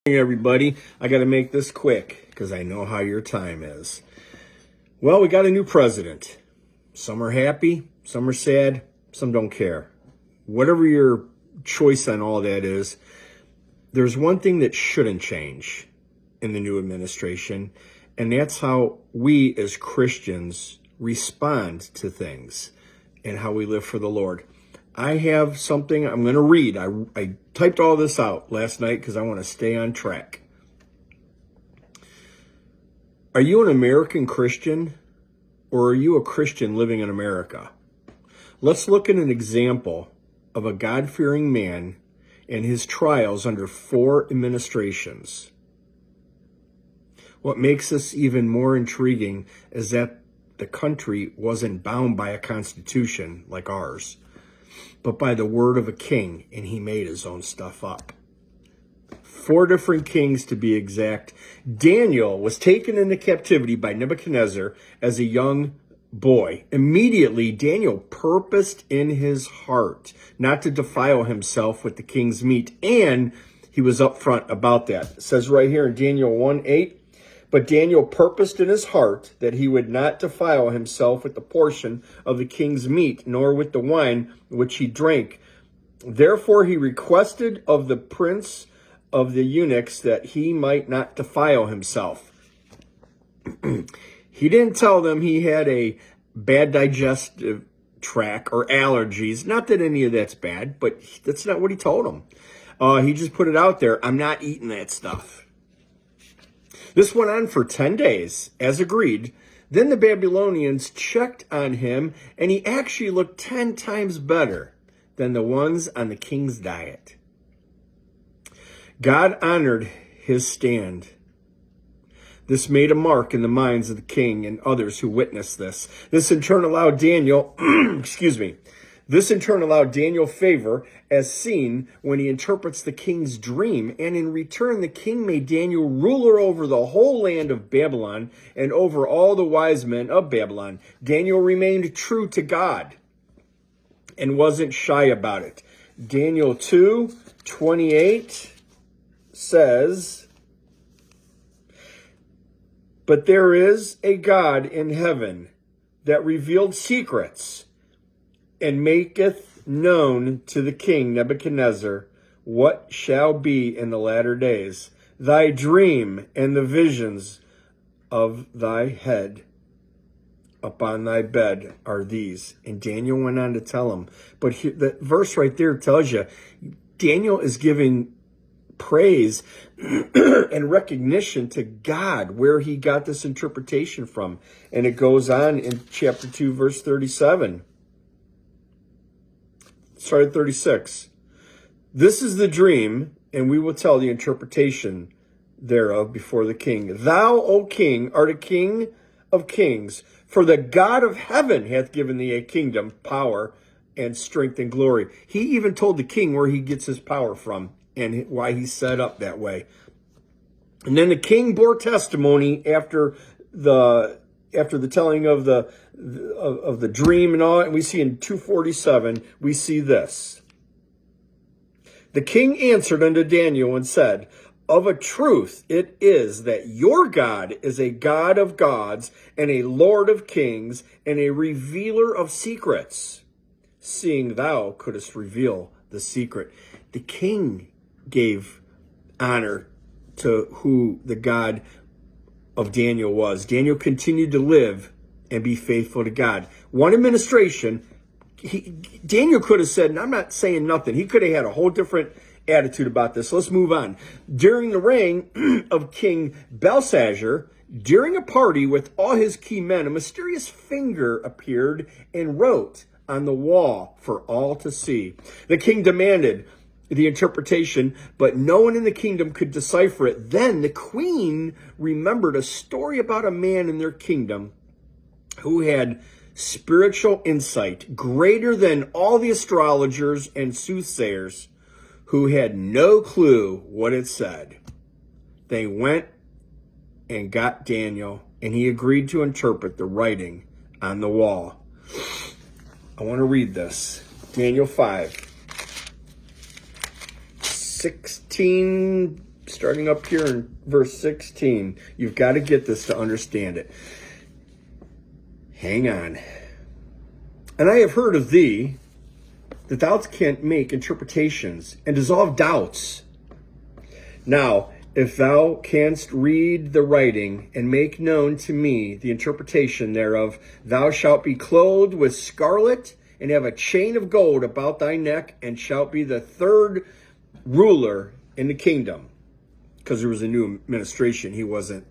Hey everybody, I got to make this quick because I know how your time is. Well, we got a new president. Some are happy, some are sad, some don't care. Whatever your choice on all that is, there's one thing that shouldn't change in the new administration, and that's how we as Christians respond to things and how we live for the Lord. I have something I'm going to read. I typed all this out last night because I want to stay on track. Are you an American Christian, or are you a Christian living in America? Let's look at an example of a God-fearing man and his trials under 4 administrations. What makes this even more intriguing is that the country wasn't bound by a constitution like ours, but by the word of a king, and he made his own stuff up. 4 different kings to be exact. Daniel was taken into captivity by Nebuchadnezzar as a young boy. Immediately, Daniel purposed in his heart not to defile himself with the king's meat, and he was upfront about that. It says right here in Daniel 1:8, but Daniel purposed in his heart that he would not defile himself with the portion of the king's meat, nor with the wine which he drank. Therefore he requested of the prince of the eunuchs that he might not defile himself. He didn't tell them he had a bad digestive tract or allergies. Not that any of that's bad, but that's not what he told them. He just put it out there. I'm not eating that stuff. This went on for 10 days, as agreed. Then the Babylonians checked on him, and he actually looked 10 times better than the ones on the king's diet. God honored his stand. This made a mark in the minds of the king and others who witnessed this. This in turn allowed Daniel, This in turn allowed Daniel favor as seen when he interprets the king's dream. And in return, the king made Daniel ruler over the whole land of Babylon and over all the wise men of Babylon. Daniel remained true to God and wasn't shy about it. Daniel 2:28 says, but there is a God in heaven that revealed secrets, and maketh known to the king Nebuchadnezzar what shall be in the latter days. Thy dream and the visions of thy head upon thy bed are these. And Daniel went on to tell him. But here, the verse right there tells you, Daniel is giving praise and recognition to God where he got this interpretation from. And it goes on in chapter 2, verse 37. Start at 36. This is the dream, and we will tell the interpretation thereof before the king. Thou, O king, art a king of kings, for the God of heaven hath given thee a kingdom, power, and strength and glory. He even told the king where he gets his power from and why he's set up that way. And then the king bore testimony after the telling of the dream and all, and we see in 2:47, we see this. The king answered unto Daniel and said, of a truth it is that your God is a God of gods and a Lord of kings and a revealer of secrets, seeing thou couldst reveal the secret. The king gave honor to who the God of Daniel was. Daniel continued to live and be faithful to God. One administration, Daniel could have said, and I'm not saying nothing, he could have had a whole different attitude about this. Let's move on. During the reign of King Belshazzar, during a party with all his key men, a mysterious finger appeared and wrote on the wall for all to see. The king demanded the interpretation, but no one in the kingdom could decipher it. Then the queen remembered a story about a man in their kingdom who had spiritual insight greater than all the astrologers and soothsayers, who had no clue what it said. They went and got Daniel, and he agreed to interpret the writing on the wall. I want to read this. Daniel 5. 16 starting up here in verse 16. You've got to get this to understand it. Hang on. And I have heard of thee, that thou canst make interpretations and dissolve doubts. Now, if thou canst read the writing and make known to me the interpretation thereof, thou shalt be clothed with scarlet and have a chain of gold about thy neck, and shalt be the third ruler in the kingdom. Because there was a new administration. He wasn't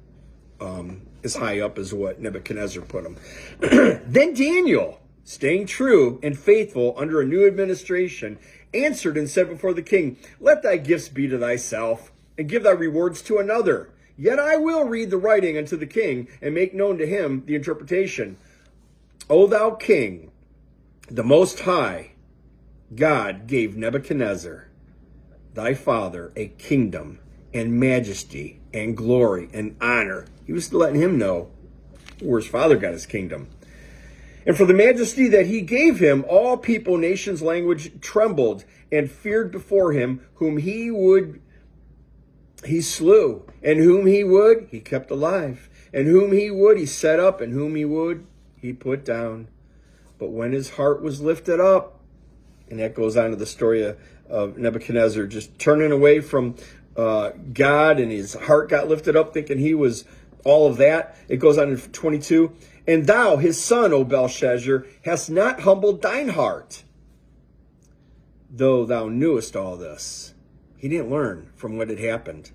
as high up as what Nebuchadnezzar put him. Then Daniel, staying true and faithful under a new administration, answered and said before the king, let thy gifts be to thyself, and give thy rewards to another. Yet I will read the writing unto the king, and make known to him the interpretation. O thou king, the Most High God gave Nebuchadnezzar, thy father, a kingdom and majesty and glory and honor. He was letting him know where his father got his kingdom. And for the majesty that he gave him, all people, nations, language trembled and feared before him, whom he slew, and whom he would, he kept alive, and whom he would, he set up, and whom he would, he put down. But when his heart was lifted up, and that goes on to the story of Nebuchadnezzar just turning away from God, and his heart got lifted up thinking he was all of that. It goes on in 22. And thou, his son, O Belshazzar, hast not humbled thine heart, though thou knewest all this. He didn't learn from what had happened.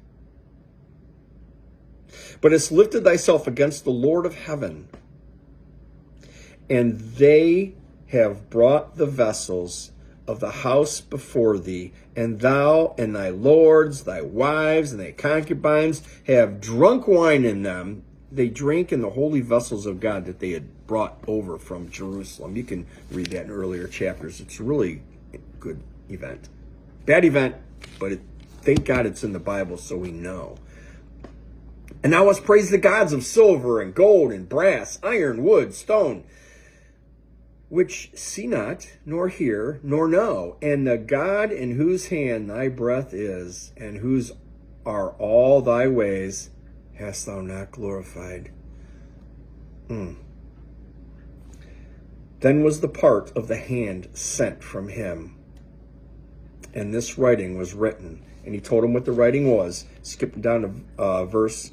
But hast lifted thyself against the Lord of heaven, and they have brought the vessels of the house before thee, and thou and thy lords, thy wives, and thy concubines have drunk wine in them. They drank in the holy vessels of God that they had brought over from Jerusalem. You can read that in earlier chapters. It's a really good event. Bad event, but thank God it's in the Bible so we know. And thou hast praised the gods of silver and gold and brass, iron, wood, stone, which see not, nor hear, nor know, and the God in whose hand thy breath is, and whose are all thy ways, hast thou not glorified? Then was the part of the hand sent from him, and this writing was written. And he told him what the writing was. Skipping down to verse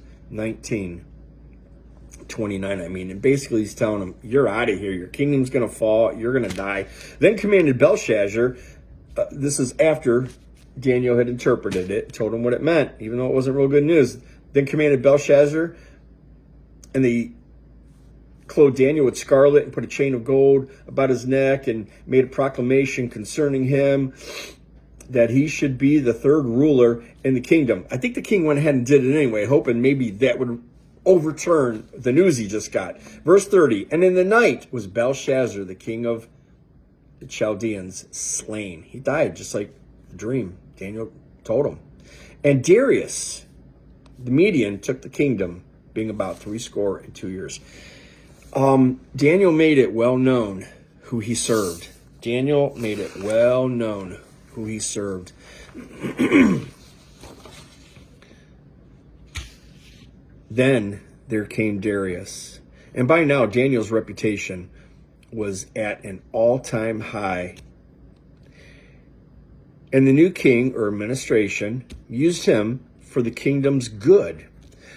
29, I mean. And basically he's telling him, you're out of here. Your kingdom's going to fall. You're going to die. Then commanded Belshazzar, this is after Daniel had interpreted it, told him what it meant, even though it wasn't real good news. Then commanded Belshazzar, and they clothed Daniel with scarlet and put a chain of gold about his neck and made a proclamation concerning him that he should be the third ruler in the kingdom. I think the king went ahead and did it anyway, hoping maybe that would overturn the news he just got. Verse 30, and in the night was Belshazzar, the king of the Chaldeans, slain. He died just like the dream Daniel told him. And Darius, the Median, took the kingdom, being about 62 years. Daniel made it well known who he served. Daniel made it well known who he served. Then there came Darius. And by now, Daniel's reputation was at an all-time high. And the new king, or administration, used him for the kingdom's good.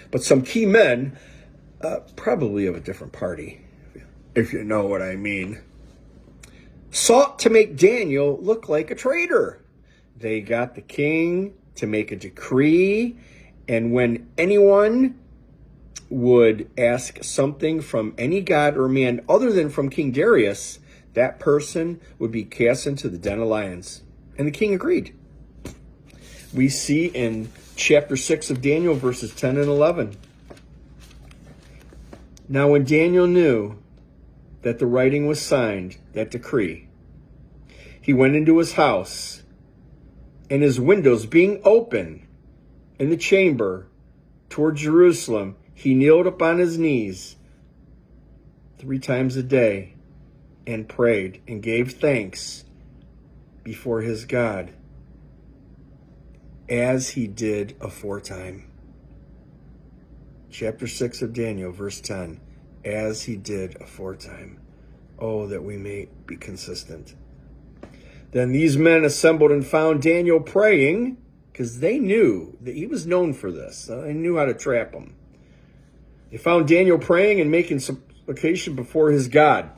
But some key men, probably of a different party, if you know what I mean, sought to make Daniel look like a traitor. They got the king to make a decree, and when anyone would ask something from any god or man other than from King Darius, that person would be cast into the den of lions. And the king agreed. We see in chapter 6 of Daniel, verses 10 and 11. Now when Daniel knew that the writing was signed, that decree, he went into his house, and his windows being open in the chamber toward Jerusalem, he kneeled upon his knees 3 times a day and prayed and gave thanks before his God. as he did aforetime. Chapter 6 of Daniel, verse 10. As he did aforetime. Oh, that we may be consistent. Then these men assembled and found Daniel praying, because they knew that he was known for this. They knew how to trap him. They found Daniel praying and making supplication before his God.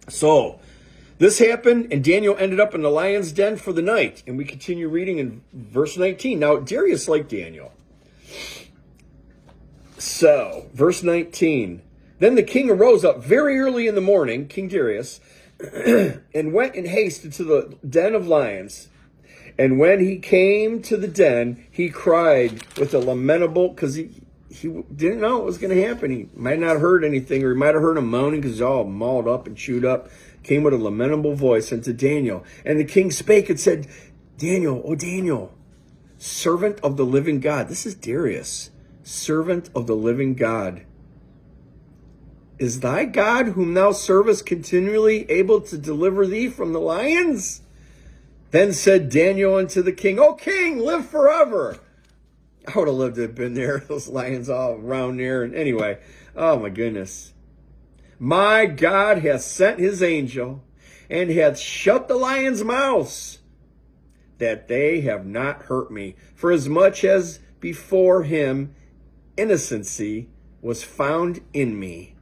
So, this happened, and Daniel ended up in the lion's den for the night. And we continue reading in verse 19. Now, Darius liked Daniel. So, verse 19. Then the king arose up very early in the morning, King Darius, and went in haste into the den of lions. And when he came to the den, he cried with a lamentable, because he didn't know what was going to happen. He might not have heard anything, or he might have heard him moaning because he's all mauled up and chewed up. Came with a lamentable voice unto Daniel. And the king spake and said, Daniel, O Daniel, servant of the living God. This is Darius, servant of the living God. Is thy God, whom thou servest continually, able to deliver thee from the lions? Then said Daniel unto the king, O king, live forever. I would have loved to have been there, those lions all around there. And anyway, oh my goodness. My God hath sent his angel, and hath shut the lions' mouths, that they have not hurt me. For as much as before him innocency was found in me,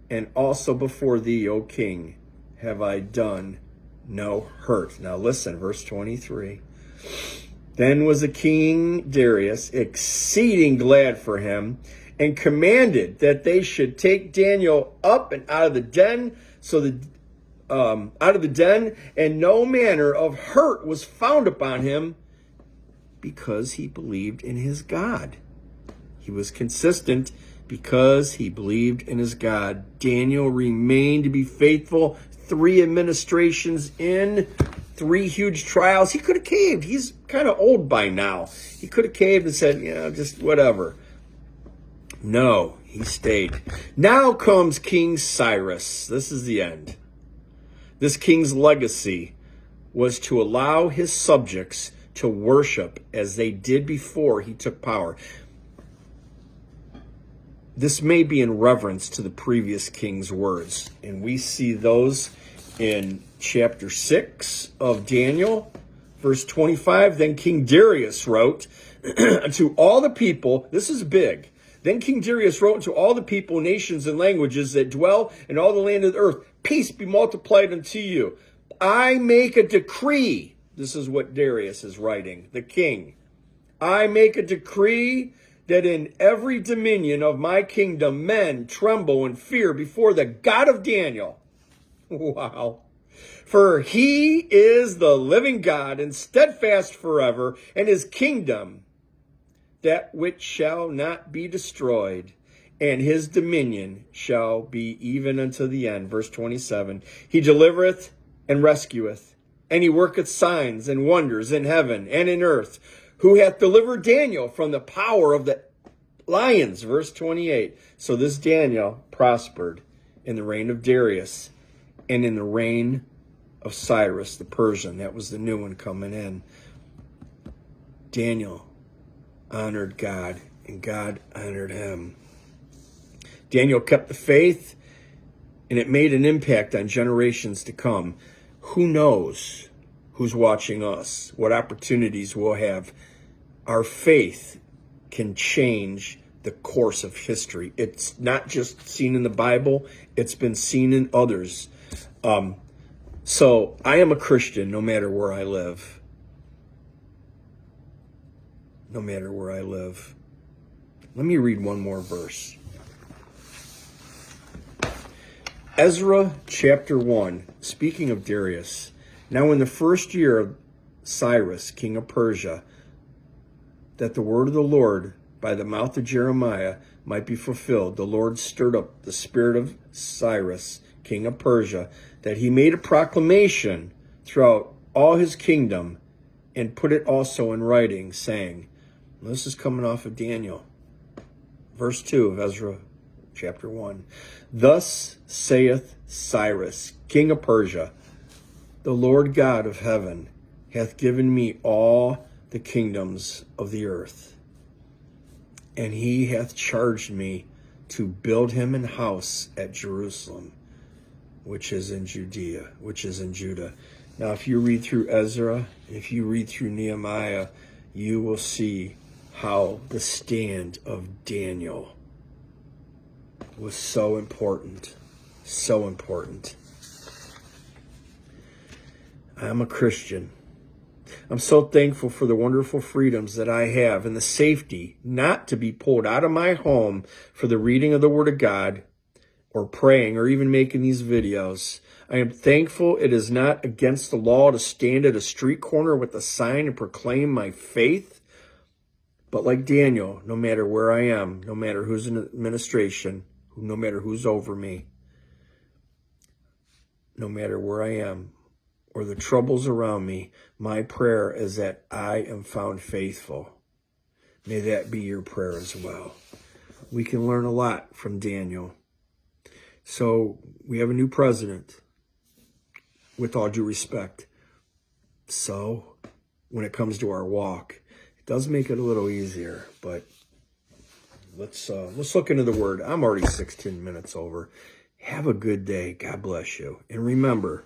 and also before thee, O king, have I done no hurt. Now listen, verse 23. Then was the king Darius exceeding glad for him, and commanded that they should take Daniel up and out of the den, and no manner of hurt was found upon him, because he believed in his God. He was consistent because he believed in his God. Daniel remained to be faithful. 3 administrations in, 3 huge trials. He could have caved. He's kind of old by now. He could have caved and said, just whatever. No, he stayed. Now comes King Cyrus. This is the end. This king's legacy was to allow his subjects to worship as they did before he took power. This may be in reverence to the previous king's words. And we see those in chapter 6 of Daniel, verse 25. Then King Darius wrote to all the people, this is big. Then King Darius wrote to all the people, nations, and languages that dwell in all the land of the earth, peace be multiplied unto you. I make a decree. This is what Darius is writing, the king. I make a decree that in every dominion of my kingdom men tremble and fear before the God of Daniel. Wow. For he is the living God and steadfast forever, and his kingdom that which shall not be destroyed, and his dominion shall be even unto the end. Verse 27, he delivereth and rescueth, and he worketh signs and wonders in heaven and in earth, who hath delivered Daniel from the power of the lions. Verse 28. So this Daniel prospered in the reign of Darius and in the reign of Cyrus the Persian. That was the new one coming in. Daniel honored God, and God honored him. Daniel kept the faith, and it made an impact on generations to come. Who knows who's watching us, what opportunities we'll have. Our faith can change the course of history. It's not just seen in the Bible, it's been seen in others. So I am a Christian no matter where I live. No matter where I live. Let me read one more verse. Ezra chapter 1, speaking of Darius. Now in the first year of Cyrus, king of Persia, that the word of the Lord by the mouth of Jeremiah might be fulfilled, the Lord stirred up the spirit of Cyrus, king of Persia, that he made a proclamation throughout all his kingdom and put it also in writing, saying, this is coming off of Daniel, verse 2 of Ezra chapter 1. Thus saith Cyrus, king of Persia, the Lord God of heaven hath given me all the kingdoms of the earth. And he hath charged me to build him an house at Jerusalem, which is in Judea, which is in Judah. Now, if you read through Ezra, if you read through Nehemiah, you will see how the stand of Daniel was so important. So important. I'm a Christian. I'm so thankful for the wonderful freedoms that I have and the safety not to be pulled out of my home for the reading of the Word of God or praying or even making these videos. I am thankful it is not against the law to stand at a street corner with a sign and proclaim my faith. But like Daniel, no matter where I am, no matter who's in administration, no matter who's over me, no matter where I am or the troubles around me, my prayer is that I am found faithful. May that be your prayer as well. We can learn a lot from Daniel. So we have a new president, with all due respect. So when it comes to our walk, it does make it a little easier, but let's look into the Word. I'm already 16 minutes over. Have a good day. God bless you. And remember,